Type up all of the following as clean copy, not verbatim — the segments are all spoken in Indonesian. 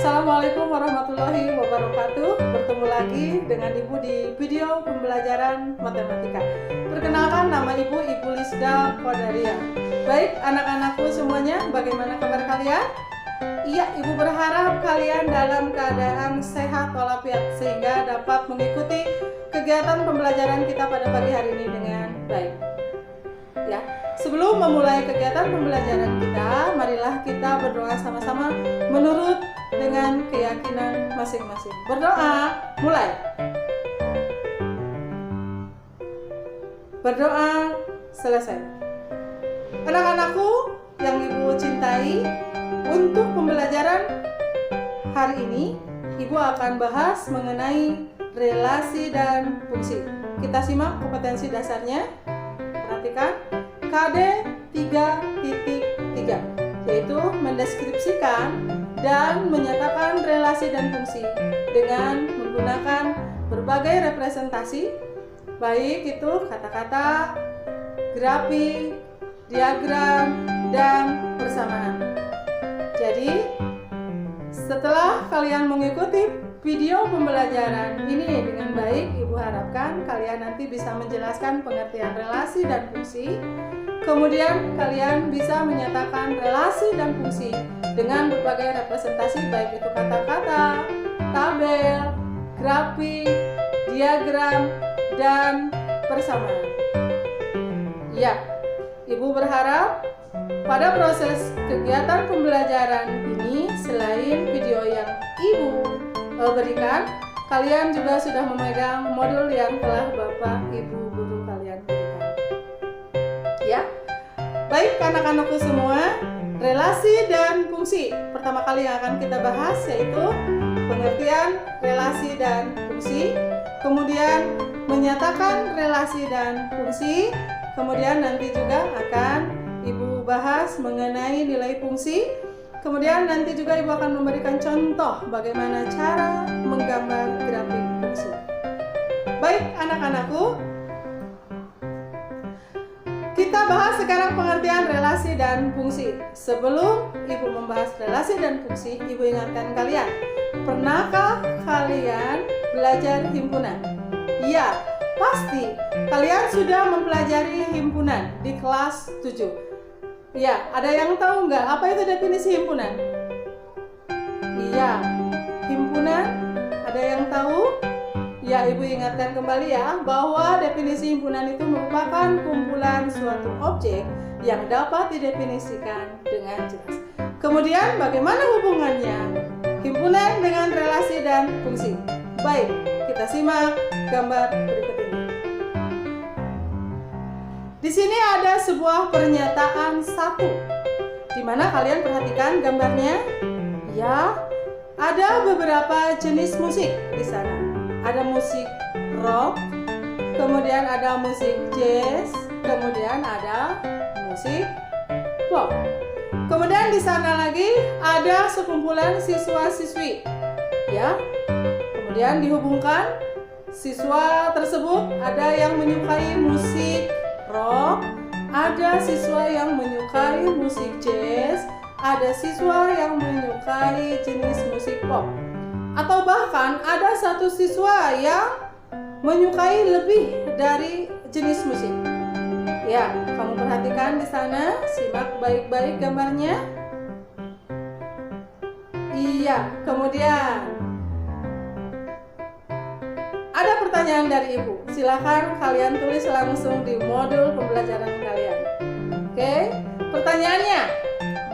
Assalamualaikum warahmatullahi wabarakatuh. Bertemu lagi dengan Ibu di video pembelajaran matematika. Perkenalkan, nama Ibu Lisda Kodaria. Baik anak-anakku semuanya, bagaimana kabar kalian? Iya, Ibu berharap kalian dalam keadaan sehat walafiat sehingga dapat mengikuti kegiatan pembelajaran kita pada pagi hari ini dengan baik. Ya, sebelum memulai kegiatan pembelajaran kita, marilah kita berdoa sama-sama menurut dengan keyakinan masing-masing. Berdoa, mulai. Berdoa, selesai. Anak-anakku yang Ibu cintai, untuk pembelajaran hari ini, Ibu akan bahas mengenai relasi dan fungsi. Kita simak kompetensi dasarnya. Perhatikan, KD 3.3, yaitu mendeskripsikan dan menyatakan relasi dan fungsi dengan menggunakan berbagai representasi, baik itu kata-kata, grafik, diagram, dan persamaan. Jadi, setelah kalian mengikuti video pembelajaran ini dengan baik, Ibu harapkan kalian nanti bisa menjelaskan pengertian relasi dan fungsi. Kemudian kalian bisa menyatakan relasi dan fungsi dengan berbagai representasi, baik itu kata-kata, tabel, grafik, diagram, dan persamaan. Ya, Ibu berharap pada proses kegiatan pembelajaran ini, selain video yang Ibu berikan, kalian juga sudah memegang modul yang telah Bapak Ibu guru kalian berikan. Ya, baik anak-anakku semua, relasi dan fungsi pertama kali yang akan kita bahas yaitu pengertian relasi dan fungsi, kemudian menyatakan relasi dan fungsi, kemudian nanti juga akan Ibu bahas mengenai nilai fungsi, kemudian nanti juga Ibu akan memberikan contoh bagaimana cara menggambar grafik fungsi. Baik anak-anakku, kita bahas sekarang pengertian relasi dan fungsi. Sebelum Ibu membahas relasi dan fungsi, Ibu ingatkan kalian, pernahkah kalian belajar himpunan? Ya, pasti kalian sudah mempelajari himpunan di kelas 7. Ya, ada yang tahu nggak apa itu definisi himpunan? Iya, himpunan, ada yang tahu? Ya, Ibu ingatkan kembali ya, bahwa definisi himpunan itu merupakan kumpulan suatu objek yang dapat didefinisikan dengan jelas. Kemudian, bagaimana hubungannya himpunan dengan relasi dan fungsi? Baik, kita simak gambar berikut ini. Di sini ada sebuah pernyataan satu, di mana kalian perhatikan gambarnya. Ya, ada beberapa jenis musik di sana. Ada musik rock, kemudian ada musik jazz, kemudian ada musik pop. Kemudian di sana lagi ada sekumpulan siswa-siswi. Ya, kemudian dihubungkan siswa tersebut ada yang menyukai musik rock, ada siswa yang menyukai musik jazz, ada siswa yang menyukai jenis musik pop, atau bahkan ada satu siswa yang menyukai lebih dari jenis musik. Ya, kamu perhatikan di sana, simak baik-baik gambarnya. Iya, kemudian ada pertanyaan dari Ibu. Silakan kalian tulis langsung di modul pembelajaran kalian. Oke, pertanyaannya,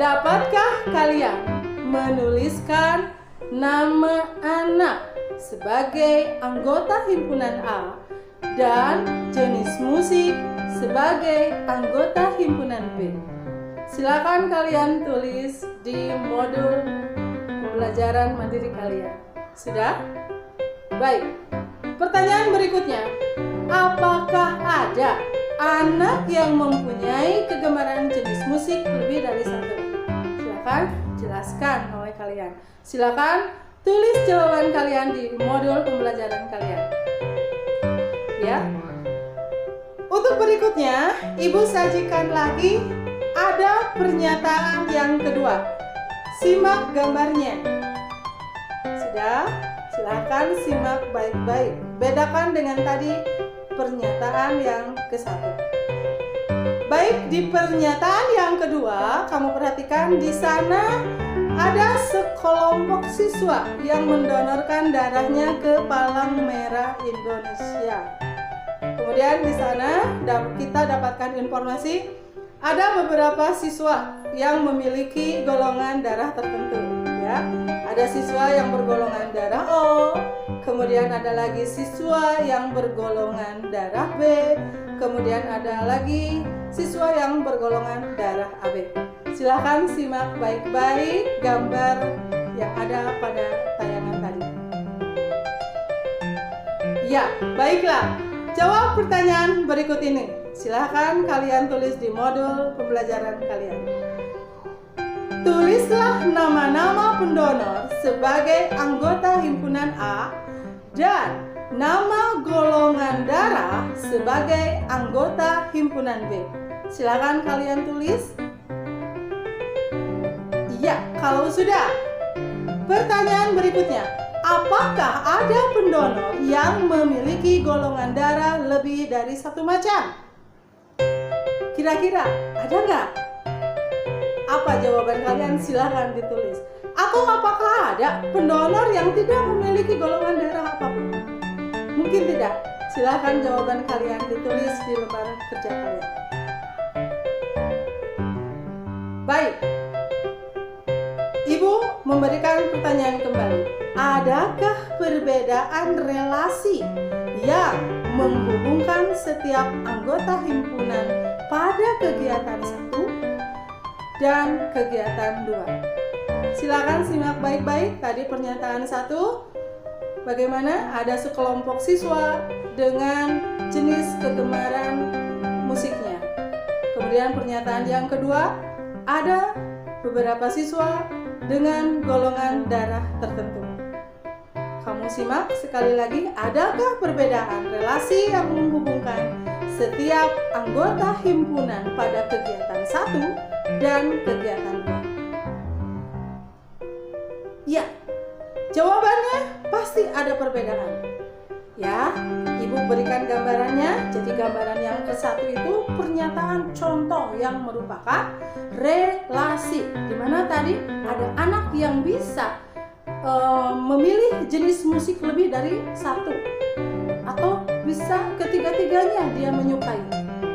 dapatkah kalian menuliskan nama anak sebagai anggota himpunan A dan jenis musik sebagai anggota himpunan B? Silakan kalian tulis di modul pembelajaran mandiri kalian. Sudah? Baik. Pertanyaan berikutnya, apakah ada anak yang mempunyai kegemaran jenis musik lebih dari satu? Silakan jelaskan oleh kalian. Silakan tulis jawaban kalian di modul pembelajaran kalian. Ya. Untuk berikutnya, Ibu sajikan lagi ada pernyataan yang kedua. Simak gambarnya. Sudah? Silahkan simak baik-baik. Bedakan dengan tadi pernyataan yang ke-1. Baik, di pernyataan yang kedua, kamu perhatikan di sana ada sekelompok siswa yang mendonorkan darahnya ke Palang Merah Indonesia. Kemudian di sana kita dapatkan informasi ada beberapa siswa yang memiliki golongan darah tertentu, ya. Ada siswa yang bergolongan darah O, kemudian ada lagi siswa yang bergolongan darah B, kemudian ada lagi siswa yang bergolongan darah AB. Silahkan simak baik-baik gambar yang ada pada tayangan tadi. Ya, baiklah. Jawab pertanyaan berikut ini. Silahkan kalian tulis di modul pembelajaran kalian. Tulislah nama-nama pendonor sebagai anggota himpunan A dan nama golongan darah sebagai anggota himpunan B. Silakan kalian tulis. Iya, kalau sudah. Pertanyaan berikutnya, apakah ada pendonor yang memiliki golongan darah lebih dari satu macam? Kira-kira ada nggak? Apa jawaban kalian? Silakan ditulis. Atau apakah ada pendonor yang tidak memiliki golongan darah apapun? Mungkin tidak. Silakan jawaban kalian ditulis di lembar kerja kalian. Baik. Ibu memberikan pertanyaan kembali. Adakah perbedaan relasi yang menghubungkan setiap anggota himpunan pada kegiatan 1 dan kegiatan 2? Silakan simak baik-baik tadi pernyataan 1. Bagaimana ada sekelompok siswa dengan jenis kegemaran musiknya. Kemudian pernyataan yang kedua, ada beberapa siswa dengan golongan darah tertentu. Kamu simak sekali lagi, adakah perbedaan relasi yang menghubungkan setiap anggota himpunan pada kegiatan 1 dan kegiatan 2? Ya, jawabannya pasti ada perbedaan. Ya, Ibu berikan gambarannya. Jadi gambaran yang ke-1 itu pernyataan contoh yang merupakan relasi. Di mana tadi ada anak yang bisa memilih jenis musik lebih dari 1 atau bisa ketiga-tiganya dia menyukai.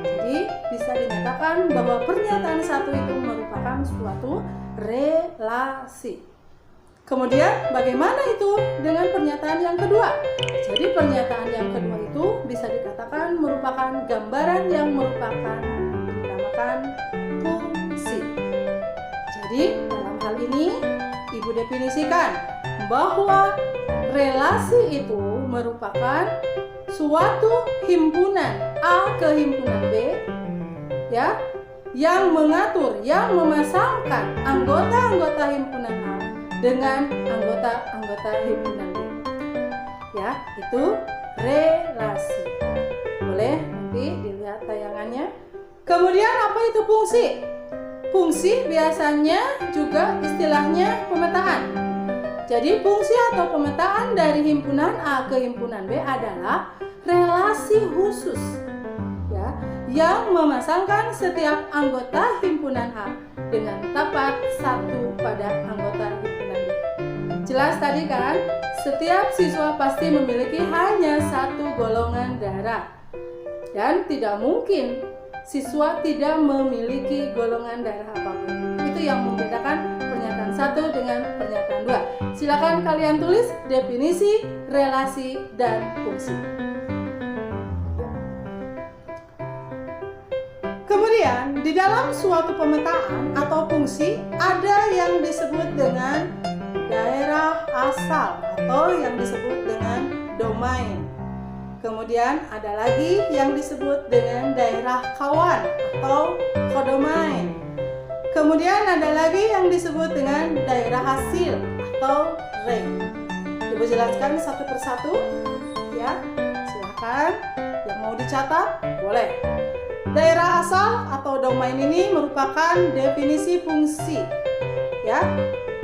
Jadi bisa dinyatakan bahwa pernyataan 1 itu merupakan suatu relasi. Kemudian bagaimana itu dengan pernyataan yang kedua? Jadi pernyataan yang kedua itu bisa dikatakan merupakan gambaran yang merupakan dinamakan fungsi. Jadi dalam hal ini Ibu definisikan bahwa relasi itu merupakan suatu himpunan A ke himpunan B, ya, yang mengatur, yang memasangkan anggota-anggota himpunan A dengan anggota-anggota himpunan B. Ya, itu relasi. Boleh nanti dilihat tayangannya. Kemudian apa itu fungsi? Fungsi biasanya juga istilahnya pemetaan. Jadi fungsi atau pemetaan dari himpunan A ke himpunan B adalah relasi khusus, ya, yang memasangkan setiap anggota himpunan A dengan tepat satu pada anggota himpunan B. Jelas tadi kan? Setiap siswa pasti memiliki hanya satu golongan darah dan tidak mungkin siswa tidak memiliki golongan darah apapun. Itu yang membedakan pernyataan 1 dengan pernyataan 2. Silakan kalian tulis definisi, relasi, dan fungsi. Kemudian, di dalam suatu pemetaan atau fungsi ada yang disebut dengan daerah asal atau yang disebut dengan domain. Kemudian ada lagi yang disebut dengan daerah kawan atau kodomain. Kemudian ada lagi yang disebut dengan daerah hasil atau range. Ibu jelaskan satu persatu, ya. Silakan. Yang mau dicatat, boleh. Daerah asal atau domain ini merupakan definisi fungsi, ya.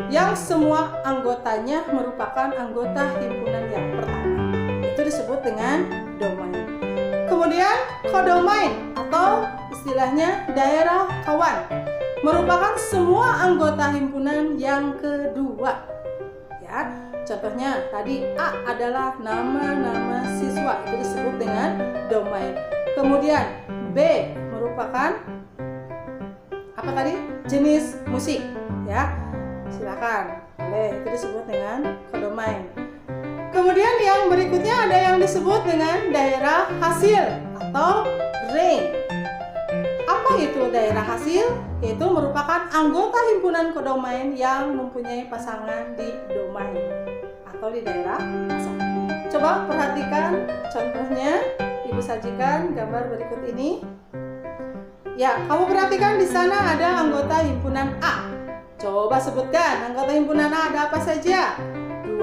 yang semua anggotanya merupakan anggota himpunan yang pertama. Itu disebut dengan domain. Kemudian kodomain atau istilahnya daerah kawan merupakan semua anggota himpunan yang kedua. Ya, contohnya tadi A adalah nama-nama siswa, itu disebut dengan domain. Kemudian B merupakan apa tadi? Jenis musik, ya. Silakan. Boleh, itu disebut dengan kodomain. Kemudian yang berikutnya ada yang disebut dengan daerah hasil atau range. Apa itu daerah hasil? Yaitu merupakan anggota himpunan kodomain yang mempunyai pasangan di domain atau di daerah asal. Coba perhatikan contohnya, Ibu sajikan gambar berikut ini. Ya, kamu perhatikan di sana ada anggota himpunan A. Coba sebutkan anggota himpunan A ada apa saja? 2,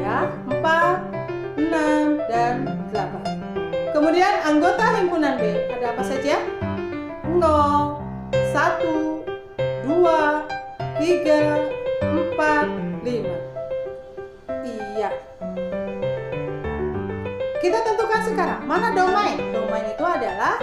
ya, 4, 6, dan 8. Kemudian anggota himpunan B ada apa saja? 0, 1, 2, 3, 4, 5. Iya. Kita tentukan sekarang mana domain. Domain itu adalah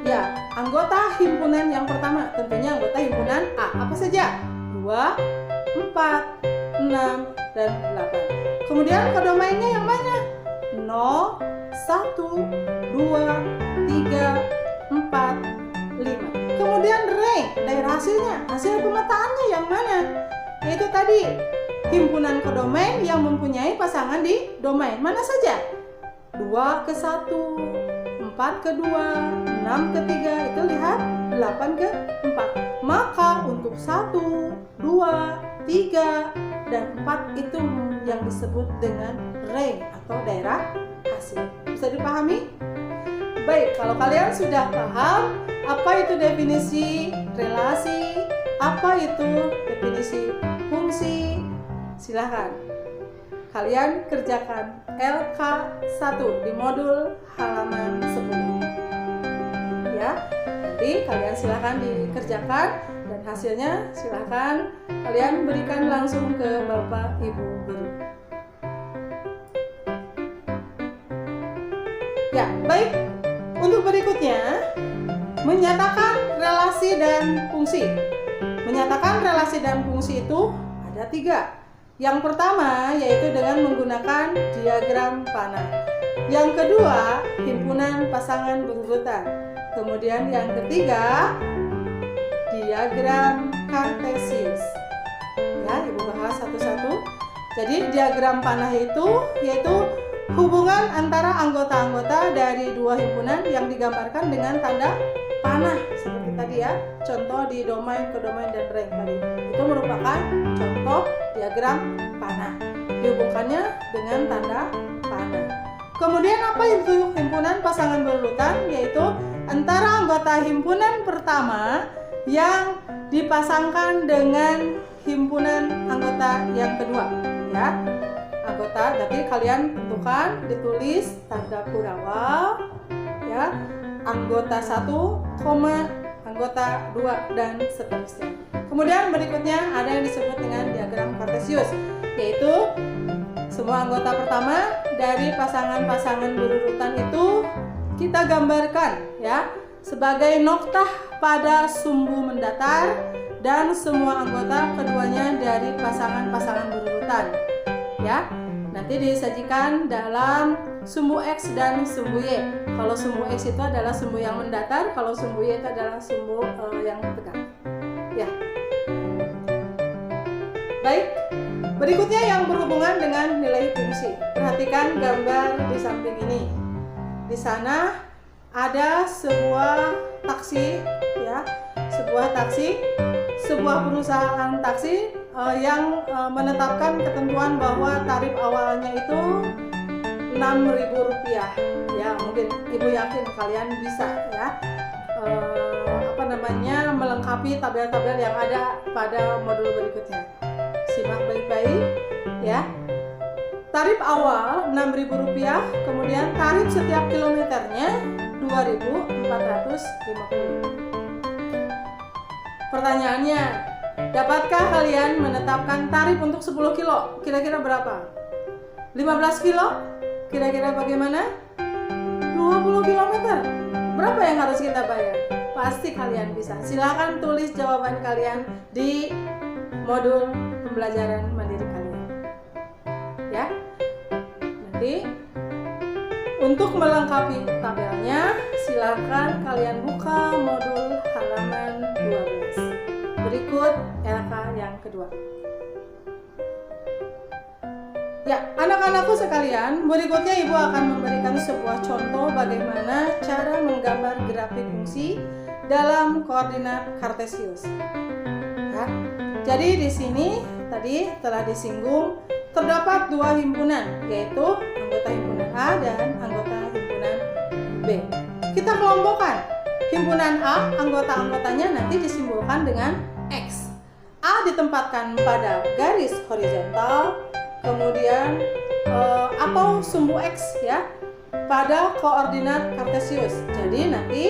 ya, anggota himpunan yang pertama, tentunya anggota himpunan A. Apa saja? 2, 4, 6, dan 8. Kemudian kodomainnya yang mana? 0, 1, 2, 3, 4, 5. Kemudian rank, daerah hasilnya, hasil pemetaannya yang mana? Yaitu tadi, himpunan kodomain yang mempunyai pasangan di domain. Mana saja? 2 ke 1, 4 ke 2, 6 ke 3, itu lihat 8 ke 4. Maka untuk 1, 2, 3, dan 4 itu yang disebut dengan rank atau daerah hasil. Bisa dipahami? Baik, kalau kalian sudah paham apa itu definisi relasi, apa itu definisi fungsi, silahkan kalian kerjakan LK1 di modul halaman 10. Ya, nanti kalian silahkan dikerjakan dan hasilnya silahkan kalian berikan langsung ke Bapak Ibu Guru. Ya, baik. Untuk berikutnya, menyatakan relasi dan fungsi. Menyatakan relasi dan fungsi itu ada 3. Yang pertama yaitu dengan menggunakan diagram panah. Yang kedua, himpunan pasangan berurutan. Kemudian yang ketiga, diagram kartesius. Ya, Ibu bahas satu-satu. Jadi diagram panah itu yaitu hubungan antara anggota-anggota dari dua himpunan yang digambarkan dengan tanda panah seperti tadi ya. Contoh di domain, kodomain, dan rank tadi. Itu merupakan contoh diagram panah. Dihubungkannya dengan tanda panah. Kemudian apa itu himpunan pasangan berurutan? Yaitu antara anggota himpunan pertama yang dipasangkan dengan himpunan anggota yang kedua, ya. Anggota, jadi kalian tentukan, ditulis tanda Kurawa, ya. Anggota 1, anggota 2, dan seterusnya. Kemudian berikutnya ada yang disebut dengan diagram kartesius, yaitu semua anggota pertama dari pasangan-pasangan berurutan itu kita gambarkan ya sebagai noktah pada sumbu mendatar dan semua anggota keduanya dari pasangan-pasangan berurutan ya. Nanti disajikan dalam sumbu X dan sumbu Y. Kalau sumbu X itu adalah sumbu yang mendatar, kalau sumbu Y itu adalah sumbu yang tegak. Ya. Baik. Berikutnya yang berhubungan dengan nilai fungsi. Perhatikan gambar di samping ini. Di sana ada sebuah taksi, ya, sebuah perusahaan taksi yang menetapkan ketentuan bahwa tarif awalnya itu Rp6.000. Ya, mungkin Ibu yakin kalian bisa ya melengkapi tabel-tabel yang ada pada modul berikutnya. Simak baik-baik ya. Tarif awal Rp6.000, kemudian tarif setiap kilometernya 2.450. Pertanyaannya, Dapatkah kalian menetapkan tarif untuk 10 kilo? Kira-kira berapa? 15 kilo? Kira-kira bagaimana? 20 kilometer? Berapa yang harus kita bayar? Pasti kalian bisa. Silakan tulis jawaban kalian di modul pembelajaran mandiri kalian. Ya. Nanti untuk melengkapi tabelnya, silakan kalian buka modul halaman 12. Berikut LK yang kedua. Ya, anak-anakku sekalian, berikutnya Ibu akan memberikan sebuah contoh bagaimana cara menggambar grafik fungsi dalam koordinat kartesius. Ya, jadi di sini tadi telah disinggung terdapat dua himpunan, yaitu anggota himpunan A dan anggota himpunan B. Kita kelompokkan. Himpunan A, anggota-anggotanya nanti disimbolkan dengan X. A ditempatkan pada garis horizontal, kemudian atau sumbu X ya, pada koordinat kartesius. Jadi nanti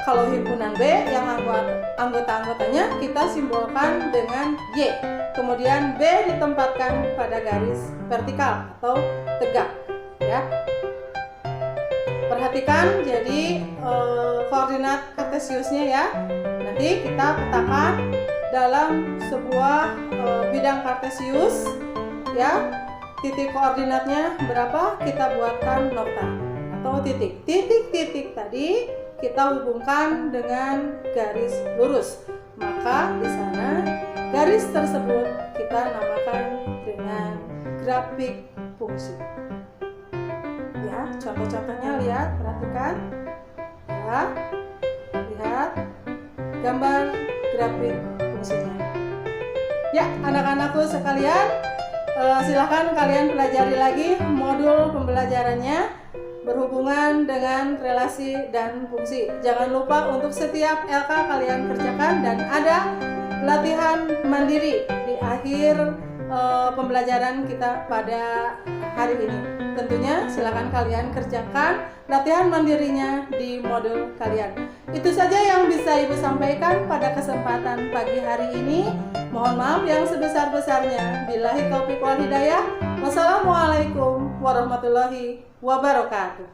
kalau himpunan B yang anggota-anggotanya kita simbolkan dengan Y. Kemudian B ditempatkan pada garis vertikal atau tegak ya. Perhatikan jadi koordinat kartesiusnya ya. Nanti kita petakan dalam sebuah bidang kartesius ya. Titik koordinatnya berapa? Kita buatkan nokta atau titik. Titik-titik tadi kita hubungkan dengan garis lurus. Maka di sana garis tersebut kita namakan dengan grafik fungsi. Ya, contoh-contohnya lihat, perhatikan. Ya, lihat gambar grafik fungsinya. Ya, anak-anakku sekalian, silahkan kalian pelajari lagi modul pembelajarannya berhubungan dengan relasi dan fungsi. Jangan lupa untuk setiap LK kalian kerjakan dan ada latihan mandiri di akhir pembelajaran kita pada hari ini. Tentunya silakan kalian kerjakan latihan mandirinya di modul kalian. Itu saja yang bisa Ibu sampaikan pada kesempatan pagi hari ini. Mohon maaf yang sebesar-besarnya. Billahi taufiq wal hidayah. Wassalamualaikum warahmatullahi wabarakatuh.